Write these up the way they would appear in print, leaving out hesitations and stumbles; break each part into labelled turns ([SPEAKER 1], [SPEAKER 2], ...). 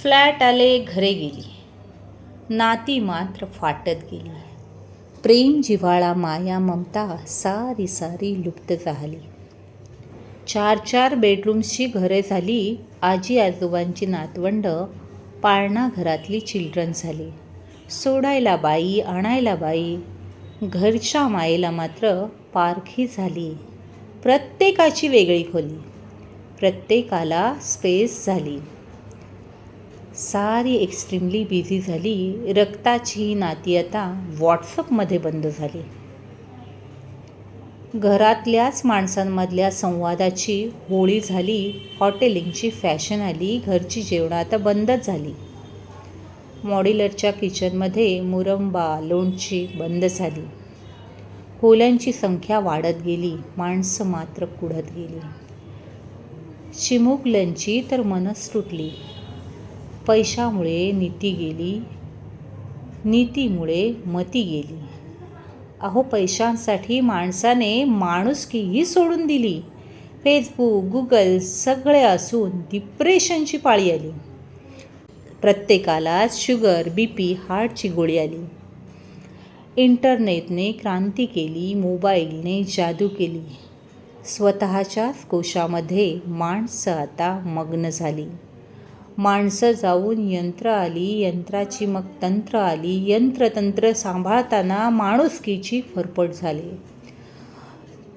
[SPEAKER 1] Flat आले घरे गेली, नाती मात्र फाटत गेली. प्रेम जिव्हाळा माया ममता सारी सारी लुप्त झाली. 4-4 बेडरूम्सची घरे झाली. आजी आजोबांची नातवंड पाळणा घरातली चिल्ड्रन झाली. सोडायला बाई आणायला बाई, घरच्या मायेला मात्र पारखी झाली. प्रत्येकाची वेगळी खोली, प्रत्येकाला स्पेस झाली. सारी एक्स्ट्रीमली बिझी झाली. रक्ताची ही नाती आता व्हॉट्सअपमध्ये बंद झाली. घरातल्याच माणसांमधल्या संवादाची होळी झाली. हॉटेलिंगची फॅशन आली. घरची जेवणं आता बंदच झाली. मॉड्युलरच्या किचनमध्ये मुरंबा लोणची बंद झाली. खोल्यांची संख्या वाढत गेली, माणसं मात्र कुढत गेली. चिमुकल्यांची तर मनच तुटली. पैशामुळे नीती गेली, नीतीमुळे मती गेली. अहो, पैशांसाठी माणसाने माणुसकीही सोडून दिली. फेसबुक, गुगल सगळे असून डिप्रेशनची पाळी आली. प्रत्येकालाच शुगर, BP, हार्टची गोळी आली. इंटरनेटने क्रांती केली, मोबाईलने जादू केली. स्वतःच्याच कोशामध्ये माणसं आता मग्न झाली. माणसं जाऊन यंत्र आली, यंत्राची मग तंत्र आली. यंत्रतंत्र सांभाळताना माणुसकीची फरफट झाली.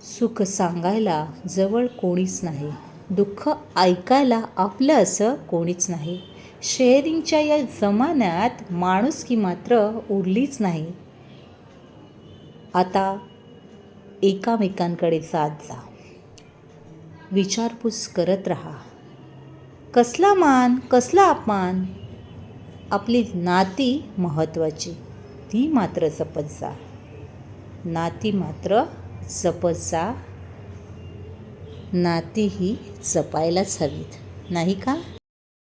[SPEAKER 1] सुख सांगायला जवळ कोणीच नाही, दुःख ऐकायला आपलं असं कोणीच नाही. शेअरिंगच्या या जमान्यात माणुसकी मात्र उरलीच नाही. आता एकामेकांकडे जात जा, विचारपूस करत राहा. कसला मान, कसला अपमान. आपली नाती महत्त्वाची, ती मात्र जपत जा. नाती मात्र जपत जा. नाती ही जपायलाच हवीत, नाही का?